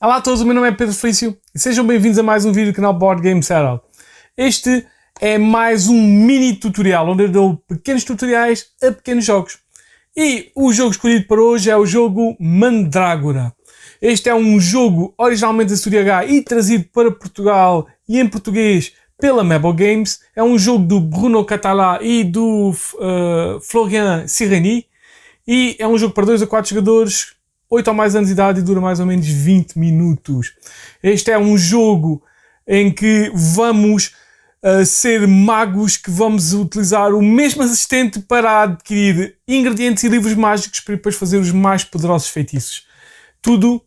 Olá a todos, o meu nome é Pedro Felício e sejam bem-vindos a mais um vídeo do canal Board Game Settle. Este é mais um mini tutorial, onde eu dou pequenos tutoriais a pequenos jogos. E o jogo escolhido para hoje é o jogo Mandrágora. Este é um jogo originalmente da Studio H e trazido para Portugal e em português pela Mabel Games. É um jogo do Bruno Catala e do Florian Sireni. E é um jogo para 2 a 4 jogadores, 8 ou mais anos de idade e dura mais ou menos 20 minutos. Este é um jogo em que vamos ser magos, que vamos utilizar o mesmo assistente para adquirir ingredientes e livros mágicos para depois fazer os mais poderosos feitiços. Tudo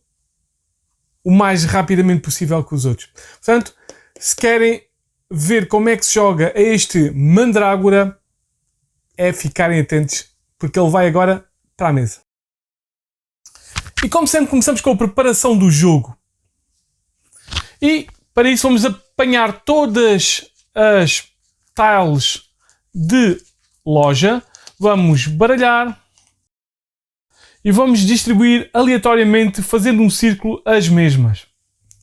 o mais rapidamente possível que os outros. Portanto, se querem ver como é que se joga a este Mandrágora, é ficarem atentos, porque ele vai agora para a mesa. E como sempre, começamos com a preparação do jogo. E para isso vamos apanhar todas as tiles de loja, vamos baralhar e vamos distribuir aleatoriamente, fazendo um círculo as mesmas.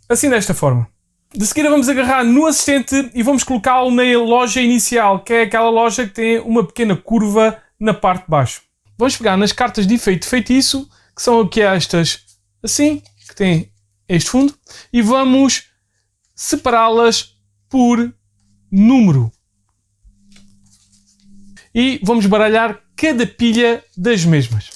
Assim, desta forma. De seguida vamos agarrar no assistente e vamos colocá-lo na loja inicial, que é aquela loja que tem uma pequena curva na parte de baixo. Vamos pegar nas cartas de efeito de feitiço, que são aqui estas assim, que têm este fundo, e vamos separá-las por número. E vamos baralhar cada pilha das mesmas.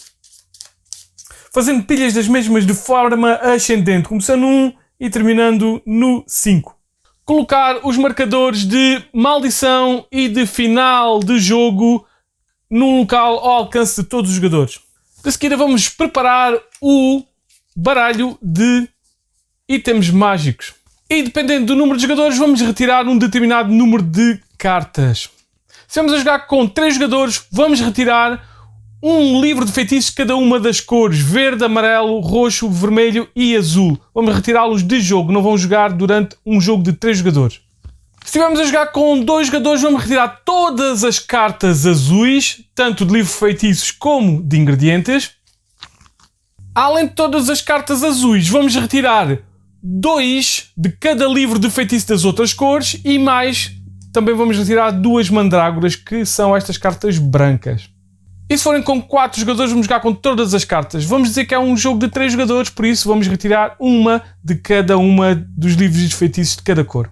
Fazendo pilhas das mesmas de forma ascendente, começando no 1 e terminando no 5. Colocar os marcadores de maldição e de final de jogo num local ao alcance de todos os jogadores. De seguida vamos preparar o baralho de itens mágicos. E dependendo do número de jogadores, vamos retirar um determinado número de cartas. Se vamos a jogar com 3 jogadores, vamos retirar um livro de feitiços de cada uma das cores: verde, amarelo, roxo, vermelho e azul. Vamos retirá-los de jogo, não vão jogar durante um jogo de 3 jogadores. Se estivermos a jogar com 2 jogadores, vamos retirar todas as cartas azuis, tanto de livro de feitiços como de ingredientes. Além de todas as cartas azuis, vamos retirar 2 de cada livro de feitiço das outras cores e mais, também vamos retirar 2 mandrágoras, que são estas cartas brancas. E se forem com 4 jogadores, vamos jogar com todas as cartas. Vamos dizer que é um jogo de 3 jogadores, por isso vamos retirar uma de cada uma dos livros de feitiços de cada cor.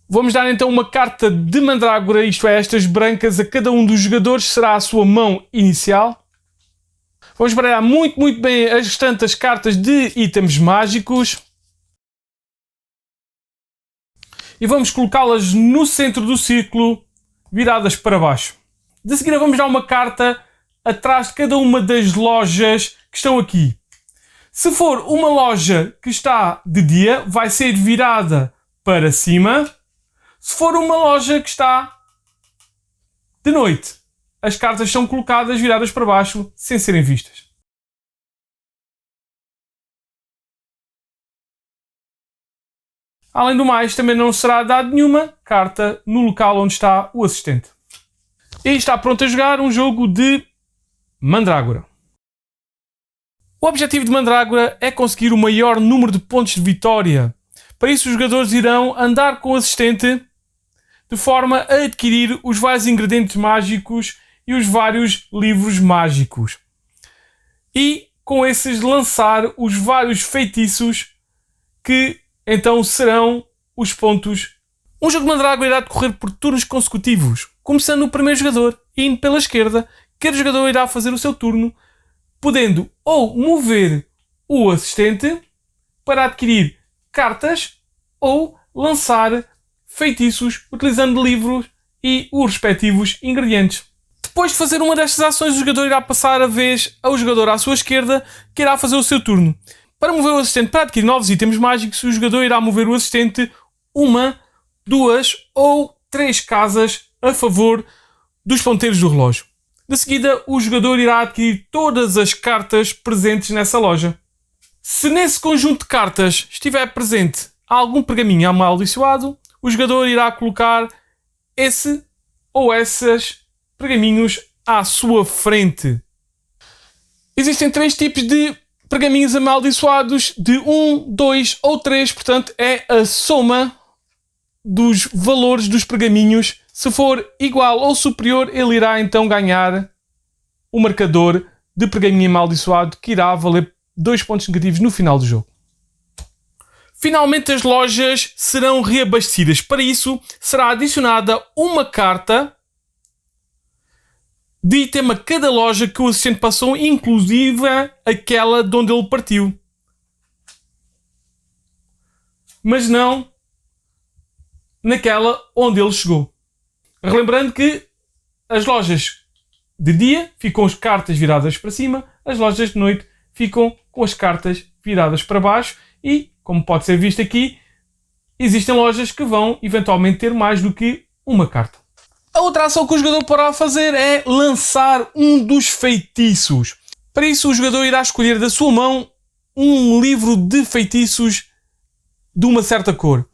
Vamos dar então uma carta de mandrágora, isto é, estas brancas, a cada um dos jogadores, será a sua mão inicial. Vamos baralhar muito bem as restantes cartas de itens mágicos. E vamos colocá-las no centro do círculo, viradas para baixo. De seguida vamos dar uma carta atrás de cada uma das lojas que estão aqui. Se for uma loja que está de dia, vai ser virada para cima. Se for uma loja que está de noite, as cartas são colocadas viradas para baixo sem serem vistas. Além do mais, também não será dado nenhuma carta no local onde está o assistente. E está pronto a jogar um jogo de Mandrágora. O objetivo de Mandrágora é conseguir o maior número de pontos de vitória. Para isso, os jogadores irão andar com o assistente de forma a adquirir os vários ingredientes mágicos e os vários livros mágicos. E com esses lançar os vários feitiços que então serão os pontos. Um jogo de Mandrágora irá decorrer por turnos consecutivos, começando no primeiro jogador e indo pela esquerda. Cada jogador irá fazer o seu turno, podendo ou mover o assistente para adquirir cartas ou lançar feitiços utilizando livros e os respectivos ingredientes. Depois de fazer uma destas ações, o jogador irá passar a vez ao jogador à sua esquerda, que irá fazer o seu turno. Para mover o assistente para adquirir novos itens mágicos, o jogador irá mover o assistente 1, 2 ou 3 casas a favor dos ponteiros do relógio. De seguida, o jogador irá adquirir todas as cartas presentes nessa loja. Se nesse conjunto de cartas estiver presente algum pergaminho amaldiçoado, o jogador irá colocar esse ou esses pergaminhos à sua frente. Existem 3 tipos de pergaminhos amaldiçoados de 1, 2 ou 3, portanto é a soma dos valores dos pergaminhos. Se for igual ou superior, ele irá então ganhar o marcador de pergaminho amaldiçoado, que irá valer 2 pontos negativos no final do jogo. Finalmente as lojas serão reabastecidas. Para isso será adicionada uma carta de item a cada loja que o assistente passou, inclusive aquela de onde ele partiu. Mas não naquela onde ele chegou. Relembrando que as lojas de dia ficam as cartas viradas para cima, as lojas de noite ficam com as cartas viradas para baixo e, como pode ser visto aqui, existem lojas que vão eventualmente ter mais do que uma carta. A outra ação que o jogador poderá fazer é lançar um dos feitiços. Para isso, o jogador irá escolher da sua mão um livro de feitiços de uma certa cor.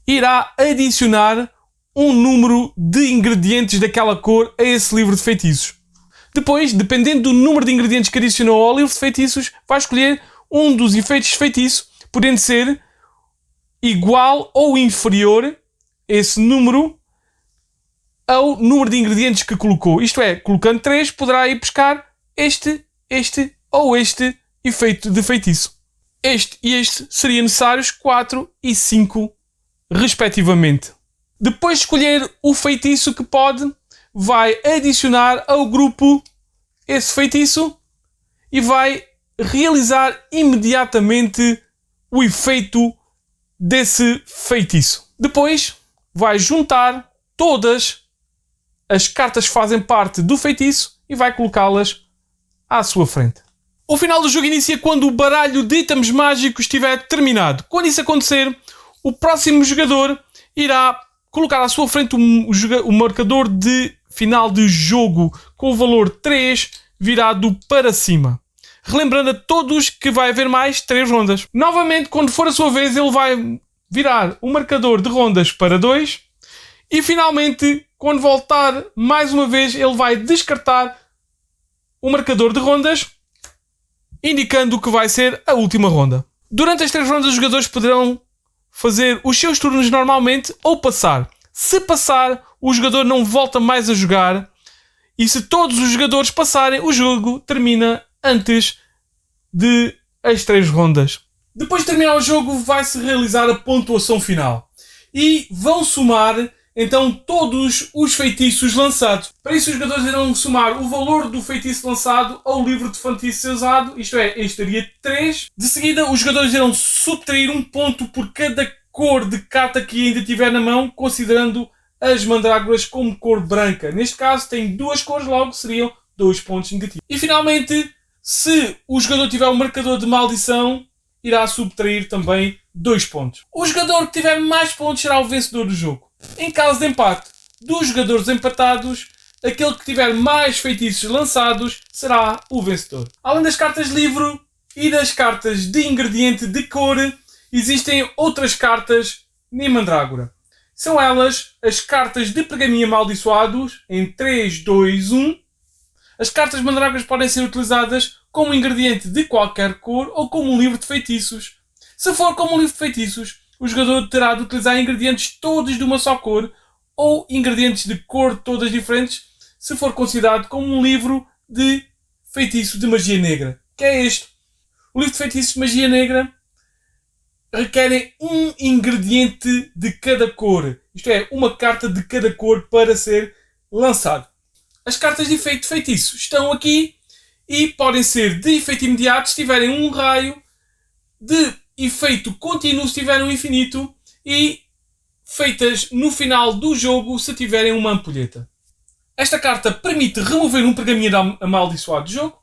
Irá adicionar um número de ingredientes daquela cor a esse livro de feitiços. Depois, dependendo do número de ingredientes que adicionou ao livro de feitiços, vai escolher um dos efeitos de feitiço, podendo ser igual ou inferior esse número ao número de ingredientes que colocou. Isto é, colocando 3, poderá ir buscar este ou este efeito de feitiço. Este e este seriam necessários 4 e 5, respectivamente. Depois de escolher o feitiço que pode, vai adicionar ao grupo esse feitiço e vai realizar imediatamente o efeito desse feitiço. Depois vai juntar todas as cartas que fazem parte do feitiço e vai colocá-las à sua frente. O final do jogo inicia quando o baralho de itens mágicos estiver terminado. Quando isso acontecer, o próximo jogador irá colocar à sua frente o marcador de final de jogo com o valor 3 virado para cima. Relembrando a todos que vai haver mais 3 rondas. Novamente, quando for a sua vez, ele vai virar o marcador de rondas para 2. E finalmente, quando voltar mais uma vez, ele vai descartar o marcador de rondas, indicando que vai ser a última ronda. Durante as 3 rondas, os jogadores poderão fazer os seus turnos normalmente ou passar. Se passar, o jogador não volta mais a jogar. E se todos os jogadores passarem, o jogo termina antes de as 3 rondas. Depois de terminar o jogo, vai-se realizar a pontuação final. E vão somar então todos os feitiços lançados. Para isso, os jogadores irão somar o valor do feitiço lançado ao livro de feitiço usado, isto é, este daria 3. De seguida, os jogadores irão subtrair um ponto por cada cor de carta que ainda tiver na mão, considerando as mandrágoras como cor branca. Neste caso, tem 2 cores, logo seriam 2 pontos negativos. E finalmente, se o jogador tiver um marcador de maldição, irá subtrair também 2 pontos. O jogador que tiver mais pontos será o vencedor do jogo. Em caso de empate dos jogadores empatados, aquele que tiver mais feitiços lançados será o vencedor. Além das cartas livro e das cartas de ingrediente de cor, existem outras cartas nem mandrágora. São elas as cartas de pergaminho amaldiçoados em 3, 2, 1. As cartas mandrágoras podem ser utilizadas como ingrediente de qualquer cor ou como um livro de feitiços. Se for como um livro de feitiços, o jogador terá de utilizar ingredientes todos de uma só cor ou ingredientes de cor todas diferentes, se for considerado como um livro de feitiço de magia negra. Que é este? O livro de feitiços de magia negra requerem um ingrediente de cada cor. Isto é, uma carta de cada cor para ser lançado. As cartas de efeito de feitiço estão aqui e podem ser de efeito imediato se tiverem um raio, de efeito contínuo se tiverem um infinito e feitas no final do jogo se tiverem uma ampulheta. Esta carta permite remover um pergaminho amaldiçoado do jogo.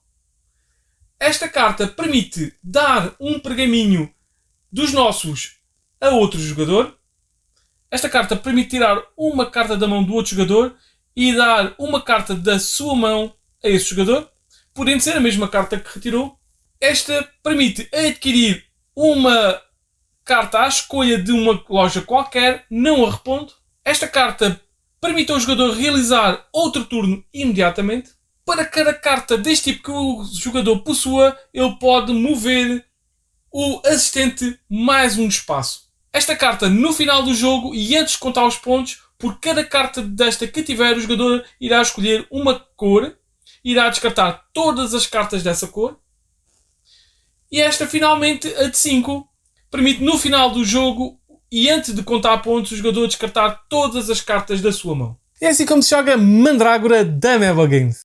Esta carta permite dar um pergaminho dos nossos a outro jogador. Esta carta permite tirar uma carta da mão do outro jogador e dar uma carta da sua mão a esse jogador, podendo ser a mesma carta que retirou. Esta permite adquirir uma carta à escolha de uma loja qualquer, não a repondo. Esta carta permite ao jogador realizar outro turno imediatamente. para cada carta deste tipo que o jogador possua, ele pode mover o assistente mais um espaço. Esta carta, no final do jogo e antes de contar os pontos, por cada carta desta que tiver, o jogador irá escolher uma cor, irá descartar todas as cartas dessa cor, e esta, finalmente, a de 5, permite no final do jogo e antes de contar pontos, o jogador descartar todas as cartas da sua mão. É assim como se joga Mandrágora da Meba Games.